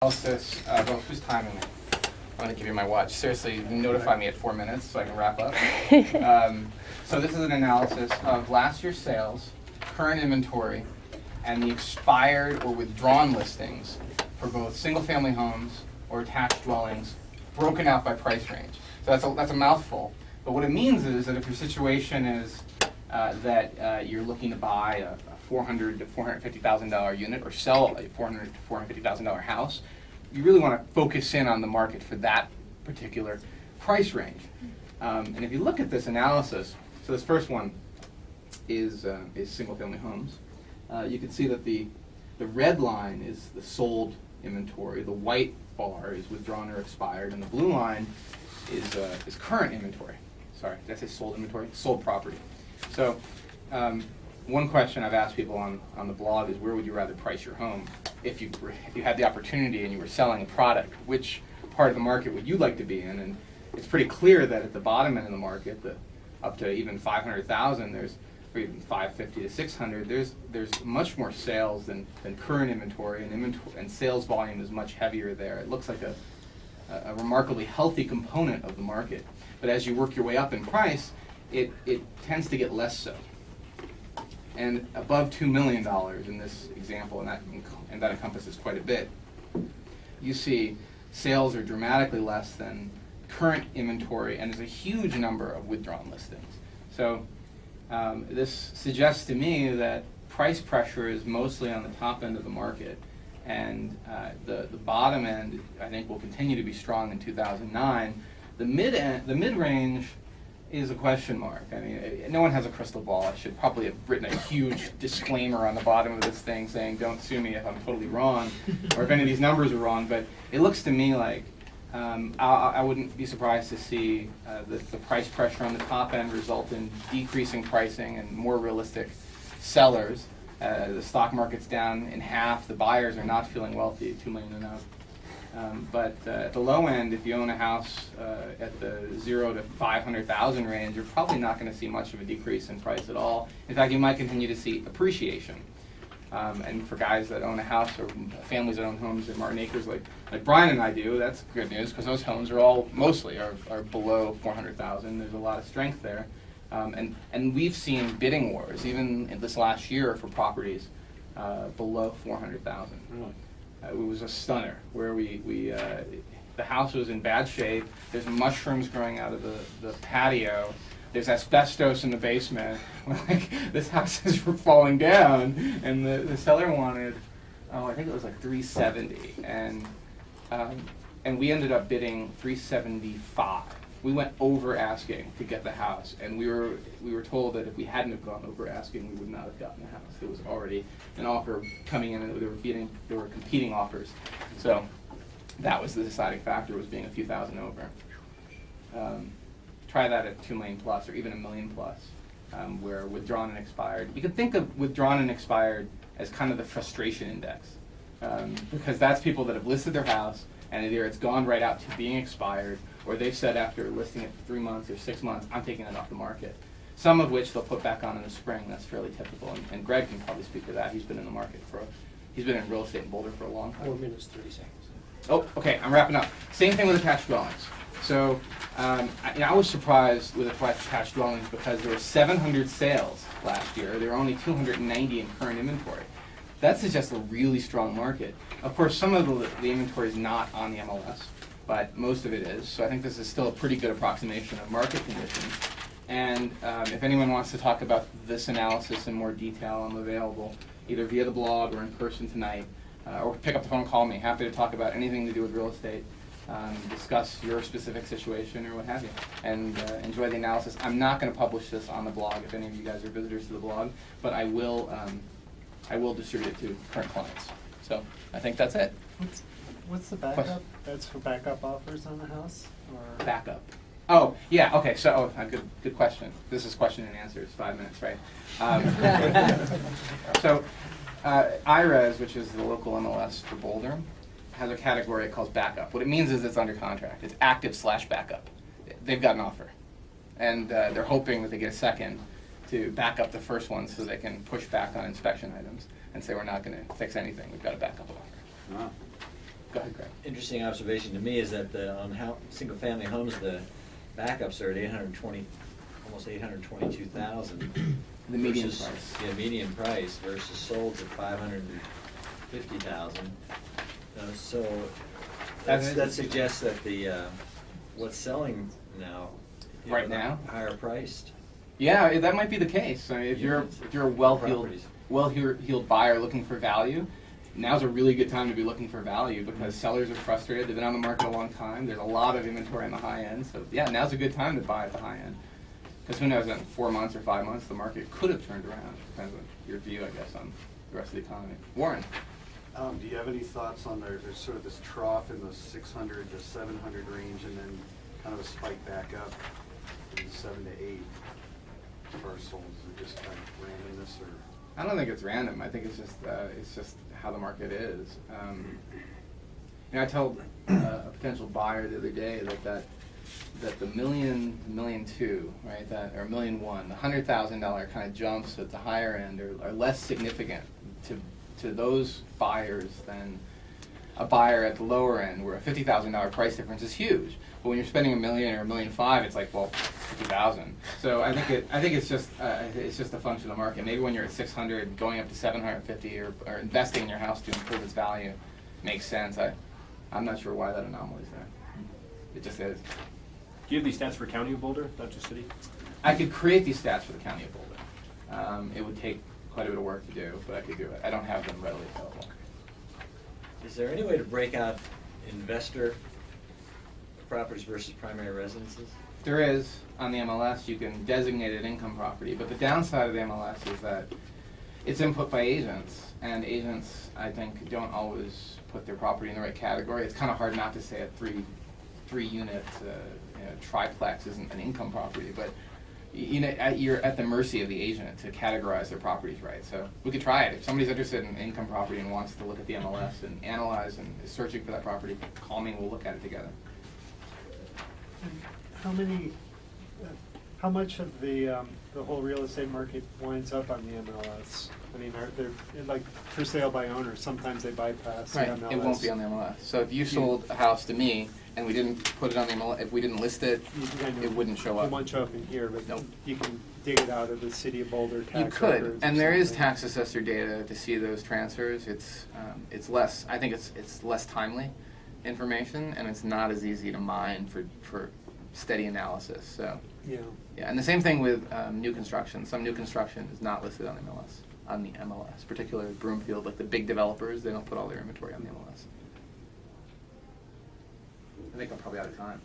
Analysis, who's timing me? I'm going to give you my watch. Seriously, notify me at 4 minutes so I can wrap up. So this is an analysis of last year's sales, current inventory, and the expired or withdrawn listings for both single-family homes or attached dwellings, broken out by price range. So that's a mouthful. But what it means is that if your situation is that you're looking to buy a $400,000 to $450,000 unit or sell a $400,000 to $450,000 house, you really want to focus in on the market for that particular price range. And if you look at this analysis, so this first one is single-family homes. You can see that the red line is the sold inventory, the white bar is withdrawn or expired, and the blue line is current inventory. Sorry, did I say sold inventory? Sold property. So one question I've asked people on the blog is, where would you rather price your home? If you had the opportunity and you were selling a product, which part of the market would you like to be in? And it's pretty clear that at the bottom end of the market, up to even 500,000, or even 550 to 600, there's much more sales than current inventory, and sales volume is much heavier there. It looks like a remarkably healthy component of the market. But as you work your way up in price, it tends to get less so. And above $2 million in this example, and that encompasses quite a bit, you see sales are dramatically less than current inventory, and there's a huge number of withdrawn listings. So this suggests to me that price pressure is mostly on the top end of the market, and the bottom end, I think, will continue to be strong in 2009. The mid-range is a question mark. I mean, no one has a crystal ball. I should probably have written a huge disclaimer on the bottom of this thing saying, don't sue me if I'm totally wrong, or if any of these numbers are wrong, but it looks to me like I wouldn't be surprised to see the price pressure on the top end result in decreasing pricing and more realistic sellers. The stock market's down in half. The buyers are not feeling wealthy, 2 million and up. But at the low end, if you own a house at the 0 to 500,000 range, you're probably not going to see much of a decrease in price at all. In fact, you might continue to see appreciation. And for guys that own a house, or families that own homes in Martin Acres like Brian and I do, that's good news, because those homes are all mostly are below 400,000. There's a lot of strength there. And we've seen bidding wars, even in this last year, for properties below 400,000. Really? It was a stunner, where the house was in bad shape. There's mushrooms growing out of the patio. There's asbestos in the basement. Like, this house is falling down, and the seller wanted, I think it was like 370, and we ended up bidding 375. We went over asking to get the house, and we were told that if we hadn't have gone over asking, we would not have gotten the house. There was already an offer coming in, and there were competing offers. So that was the deciding factor, was being a few thousand over. Try that at 2 million plus, or even $1 million plus, where withdrawn and expired. You can think of withdrawn and expired as kind of the frustration index, because that's people that have listed their house, and either it's gone right out to being expired, or they've said after listing it for 3 months or 6 months, I'm taking it off the market. Some of which they'll put back on in the spring. That's fairly typical, and Greg can probably speak to that. He's been in the market he's been in real estate in Boulder for a long time. 4 minutes, 30 seconds. Oh, okay, I'm wrapping up. Same thing with attached dwellings. So I was surprised with attached dwellings because there were 700 sales last year. There were only 290 in current inventory. That suggests a really strong market. Of course, some of the inventory is not on the MLS, but most of it is. So I think this is still a pretty good approximation of market conditions. And if anyone wants to talk about this analysis in more detail, I'm available either via the blog or in person tonight, or pick up the phone and call me. Happy to talk about anything to do with real estate, discuss your specific situation or what have you, and enjoy the analysis. I'm not going to publish this on the blog if any of you guys are visitors to the blog, but I will distribute it to current clients. So I think that's it. What's the backup? Question? That's for backup offers on the house? Or? Backup. Oh, yeah, okay, so good question. This is question and answers, 5 minutes, right? So IRES, which is the local MLS for Boulder, has a category it calls backup. What it means is it's under contract. It's active/backup. They've got an offer, and they're hoping that they get a second to back up the first one so they can push back on inspection items and say, we're not going to fix anything. We've got a backup offer. Wow. Go ahead, Greg. Interesting observation to me is that on single-family homes, the backups are at 820, almost 822,000. The median versus- price. Yeah, median price versus sold at 550,000. So that suggests that what's selling now, Right now? higher priced. Yeah, that might be the case. I mean, if you're a well-heeled Properties. buyer looking for value, now's a really good time to be looking for value because sellers are frustrated. They've been on the market a long time. There's a lot of inventory on the high end. So yeah, now's a good time to buy at the high end. Because who knows, in 4 months or 5 months, the market could have turned around. Depends on your view, I guess, on the rest of the economy. Warren. Do you have any thoughts on there's sort of this trough in the 600 to 700 range and then kind of a spike back up in 7 to 8 parcels? Is it just kind of randomness or? I don't think it's random. I think it's just how the market is. I told a potential buyer the other day that the million two, right, or $1.1 million, the $100,000 kind of jumps at the higher end are less significant to those buyers than a buyer at the lower end, where a $50,000 price difference is huge. But when you're spending $1 million or $1.5 million, it's like, well, 50,000. So I think it's just a function of the market. Maybe when you're at 600, going up to 750, or investing in your house to improve its value makes sense. I'm not sure why that anomaly is there. It just is. Do you have these stats for County of Boulder, not just City? I could create these stats for the County of Boulder. It would take quite a bit of work to do, but I could do it. I don't have them readily available. Is there any way to break out investor properties versus primary residences? There is, on the MLS, you can designate an income property, but the downside of the MLS is that it's input by agents, and agents, I think, don't always put their property in the right category. It's kind of hard not to say a three-unit triplex isn't an income property, but you're at the mercy of the agent to categorize their properties right. So we could try it. If somebody's interested in an income property and wants to look at the MLS and analyze and is searching for that property, call me and we'll look at it together. How much of the whole real estate market winds up on the MLS? I mean, are they like for sale by owner? Sometimes they bypass the Right, MLS. it won't be on the MLS. So if you sold a house to me and we didn't put it on the MLS, if we didn't list it, it wouldn't show up. It won't show up in here, but Nope. you can dig it out of the City of Boulder tax You could, records and or there is something. tax assessor data to see those transfers. It's less. I think it's less timely information, and it's not as easy to mine for steady analysis. So Yeah. yeah, and the same thing with new construction. Some new construction is not listed on the MLS. Particularly Broomfield, like the big developers, they don't put all their inventory on the MLS. I think I'm probably out of time.